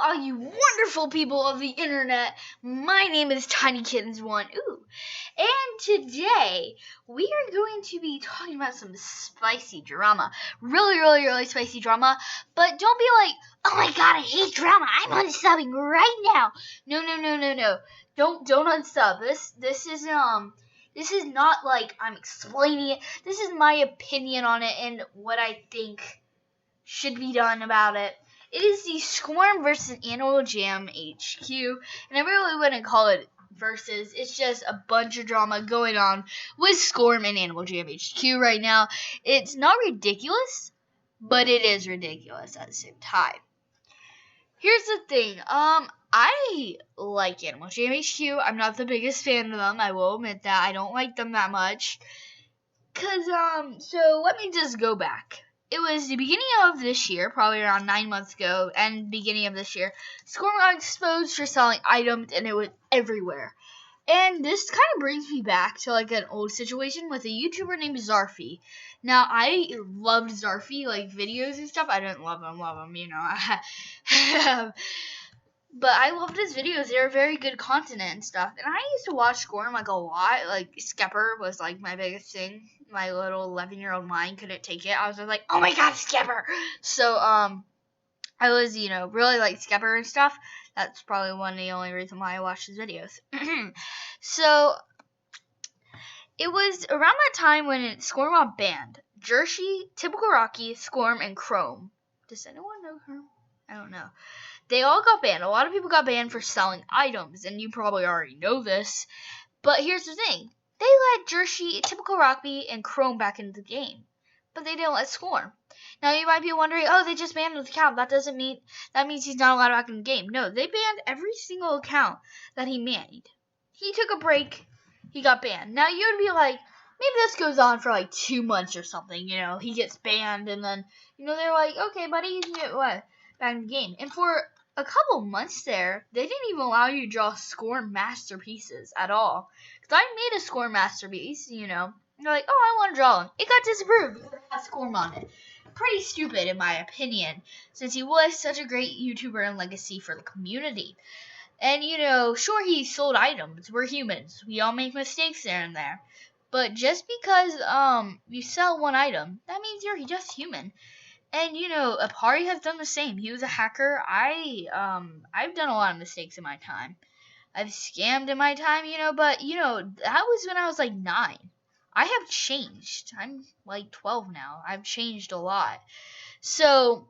all you wonderful people of the internet. My name is TinyKittens1. And today we are going to be talking about some spicy drama. Really spicy drama. But don't be like, oh my god, I hate drama. I'm unsubbing right now. No. Don't unsub. This is not like I'm explaining it. This is my opinion on it and what I think should be done about it. It is the Scorm versus Animal Jam HQ, and I really wouldn't call it versus. It's just a bunch of drama going on with Scorm and Animal Jam HQ right now. It's not ridiculous, but it is ridiculous at the same time. Here's the thing, I like Animal Jam HQ. I'm not the biggest fan of them, I will admit that. I don't like them that much. So let me just go back. It was the beginning of this year, probably around 9 months ago, and beginning of this year, Scorm got exposed for selling items, and it was everywhere. And this kind of brings me back to like an old situation with a YouTuber named Zarfy. Now, I loved Zarfy, like videos and stuff. I didn't love him, you know. But I loved his videos. They were very good content and stuff. And I used to watch Scorm like a lot. Like Skepper was like my biggest thing. My little 11-year-old mind couldn't take it. I was just like, oh my god, Skepper! So, I was, really like Skepper and stuff. That's probably one of the only reasons why I watched his videos. So, it was around that time when Scorm got banned. Jershi, Typical Rocky, Scorm, and Chrome. Does anyone know her? I don't know. They all got banned. A lot of people got banned for selling items, and you probably already know this. But here's the thing. They let Jershi, Typical Rocky, and Chrome back into the game. But they didn't let Scorm. Now you might be wondering, oh, they just banned his account. That means he's not allowed back in the game. No, they banned every single account that he made. He took a break. He got banned. Now you would be like, maybe this goes on for like 2 months or something. He gets banned, and then, they're like, okay, buddy, you can get back in the game. And for a couple months there, they didn't even allow you to draw Scorm masterpieces at all. Because I made a Scorm masterpiece, They're like, oh, I want to draw him. It got disapproved because it had Scorm on it. Pretty stupid, in my opinion, since he was such a great YouTuber and legacy for the community. And, sure, he sold items. We're humans. We all make mistakes there and there. But just because you sell one item, that means you're just human. And, Apari has done the same. He was a hacker. I've done a lot of mistakes in my time. I've scammed in my time, but, that was when I was, like, 9. I have changed. I'm, like, 12 now. I've changed a lot. So,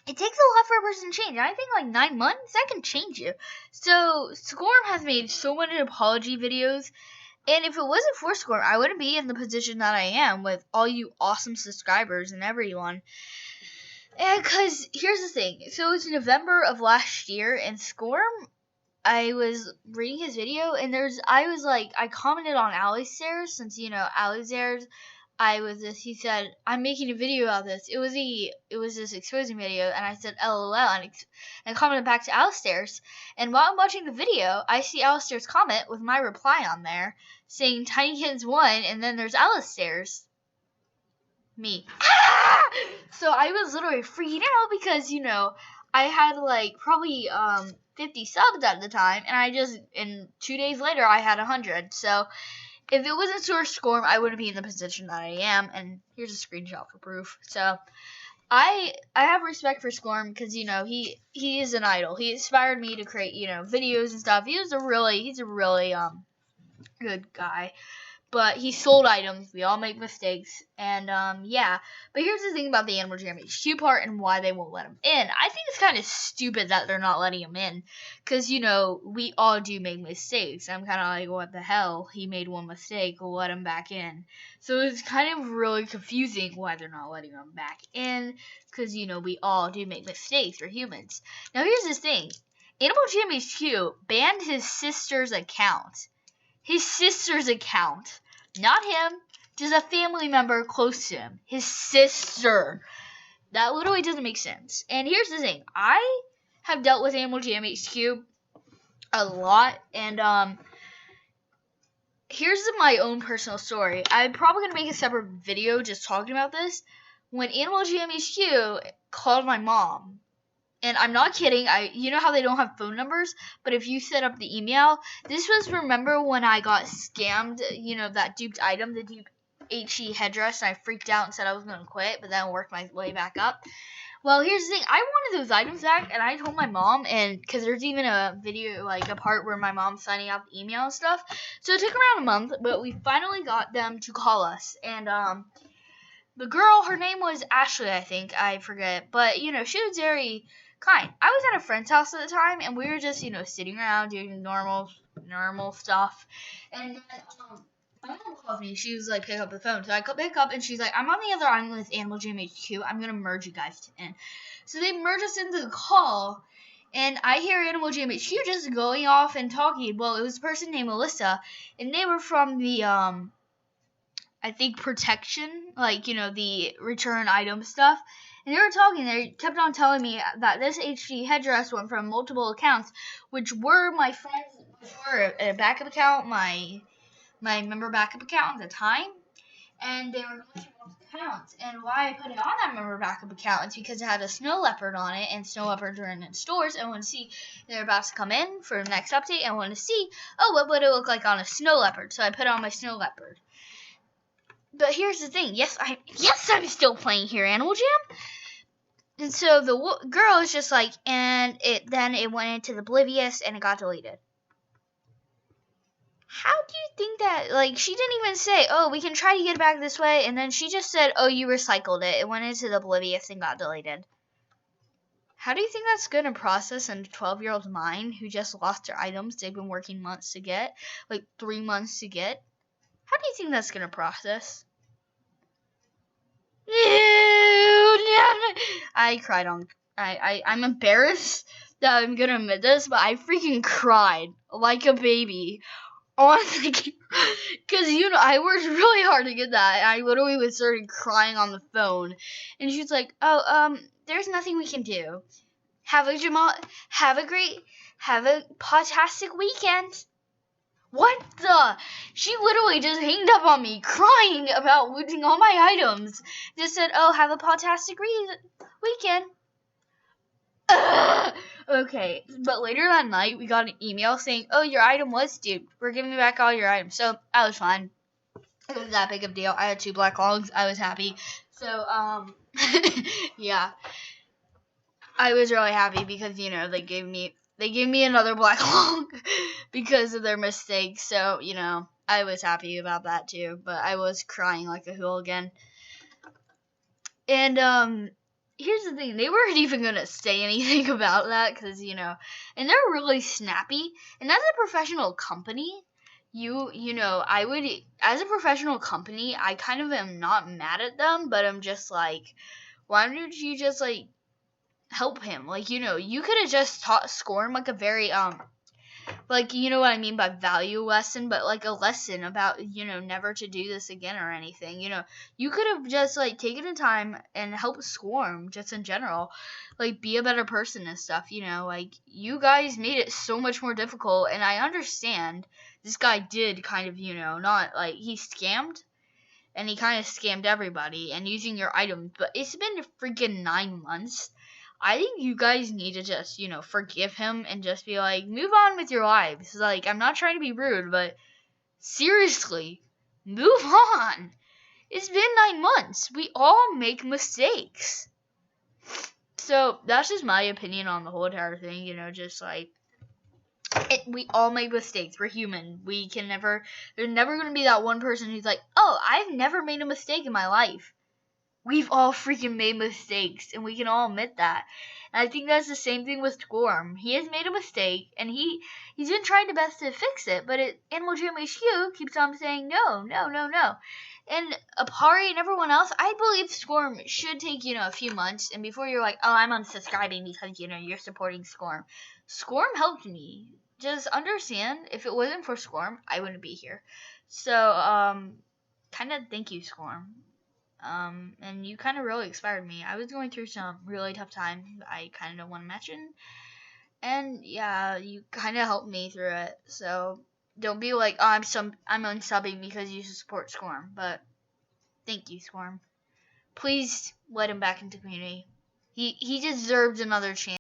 it takes a lot for a person to change. And I think, like, 9 months, that can change you. So, Scorm has made so many apology videos. And if it wasn't for Scorm, I wouldn't be in the position that I am with all you awesome subscribers and everyone. And because, here's the thing. So, it's November of last year, and Scorm, I was reading his video, and I commented on Alistair's, since, Alistair's, he said, I'm making a video about this. It was this exposing video, and I said, LOL, and commented back to Alistair's. And while I'm watching the video, I see Alistair's comment with my reply on there, saying TinyKittens1, and then there's Alistair's. Me. So I was literally freaking out because, I had, like, probably, 50 subs at the time, and 2 days later, I had 100, so if it wasn't for Scorm, I wouldn't be in the position that I am, and here's a screenshot for proof. So, I have respect for Scorm because, he is an idol. He inspired me to create, videos and stuff. He's a really good guy. But he sold items. We all make mistakes. And, yeah. But here's the thing about the Animal Jam HQ part and why they won't let him in. I think it's kind of stupid that they're not letting him in. Because, we all do make mistakes. I'm kind of like, what the hell? He made one mistake. We'll let him back in. So it's kind of really confusing why they're not letting him back in. Because, we all do make mistakes. We're humans. Now, here's the thing. Animal Jam HQ banned his sister's account. His sister's account. Not him. Just a family member close to him. His sister. That literally doesn't make sense. And here's the thing. I have dealt with Animal Jam HQ a lot. And, here's my own personal story. I'm probably going to make a separate video just talking about this. When Animal Jam HQ called my mom And I'm not kidding. You know how they don't have phone numbers, but if you set up the email, this was, remember when I got scammed, you know, that duped item, the duped HE headdress, and I freaked out and said I was going to quit, but then worked my way back up. Well, here's the thing. I wanted those items back, and I told my mom, and because there's even a video, like a part where my mom's signing out the email and stuff. So it took around a month, but we finally got them to call us. And the girl, her name was Ashley, I think. I forget. But, you know, she was very kind. I was at a friend's house at the time, and we were just, you know, sitting around doing normal stuff. And then my mom called me. She was like, pick up the phone. So I pick up, and she's like, I'm on the other island with Animal Jam HQ. I'm going to merge you guys in. So they merge us into the call, and I hear Animal Jam HQ just going off and talking. Well, it was a person named Melissa, and they were from the, I think, protection, like, you know, the return item stuff. And they were talking, they kept on telling me that this HG headdress went from multiple accounts, which were my friends, which were a backup account, my member backup account at the time, and they were going to multiple accounts. And why I put it on that member backup account is because it had a snow leopard on it, and snow leopards are in stores, and I want to see, they're about to come in for the next update, and I want to see, oh, what would it look like on a snow leopard, so I put on my snow leopard. But here's the thing, yes, I'm still playing here, Animal Jam. And so the girl is just like, and then it went into the Oblivious, and it got deleted. How do you think that, like, she didn't even say, oh, we can try to get it back this way, and then she just said, oh, you recycled it. It went into the Oblivious and got deleted. How do you think that's going to process in a 12-year-old's mind who just lost their items they've been working months to get, like 3 months to get? How do you think that's going to process? I cried on. I'm embarrassed that I'm gonna admit this, but I freaking cried like a baby on the, because, you know, I worked really hard to get that, and I literally was started crying on the phone, and she was like, oh, there's nothing we can do. Have a fantastic weekend. What the? She literally just hanged up on me, crying about losing all my items. Just said, oh, have a fantastic weekend. Okay, but later that night, we got an email saying, oh, your item was duped. We're giving you back all your items. So, I was fine. It was that big of a deal. I had 2 black logs. I was happy. So, yeah. I was really happy because, you know, they gave me another black log because of their mistakes. So, you know, I was happy about that too. But I was crying like a hooligan. And, here's the thing. They weren't even going to say anything about that because, you know, and they're really snappy. And as a professional company, you know, I would, as a professional company, I kind of am not mad at them, but I'm just like, why don't you just, like, help him? Like, you know, you could have just taught Scorm, like, a very, like, you know what I mean by value lesson, but, like, a lesson about, you know, never to do this again or anything. You know, you could have just, like, taken the time and helped Scorm, just in general, like, be a better person and stuff, you know, like, you guys made it so much more difficult, and I understand this guy did kind of, you know, not, like, he scammed, and he kind of scammed everybody, and using your items, but it's been freaking 9 months. I think you guys need to just, you know, forgive him and just be like, move on with your lives. Like, I'm not trying to be rude, but seriously, move on. It's been 9 months. We all make mistakes. So, that's just my opinion on the whole entire thing, you know, just like, we all make mistakes. We're human. We can never, there's never going to be that one person who's like, oh, I've never made a mistake in my life. We've all freaking made mistakes, and we can all admit that. And I think that's the same thing with Scorm. He has made a mistake, and he's been trying the best to fix it, but Animal Jam HQ keeps on saying no. And Apari and everyone else, I believe Scorm should take, you know, a few months, and before you're like, oh, I'm unsubscribing because, you know, you're supporting Scorm. Scorm helped me. Just understand, if it wasn't for Scorm, I wouldn't be here. So, kind of thank you, Scorm. And you kind of really inspired me. I was going through some really tough times I kind of don't want to mention. And yeah, you kind of helped me through it. So don't be like, oh, I'm unsubbing because you support Scorm. But thank you, Scorm. Please let him back into the community. He deserves another chance.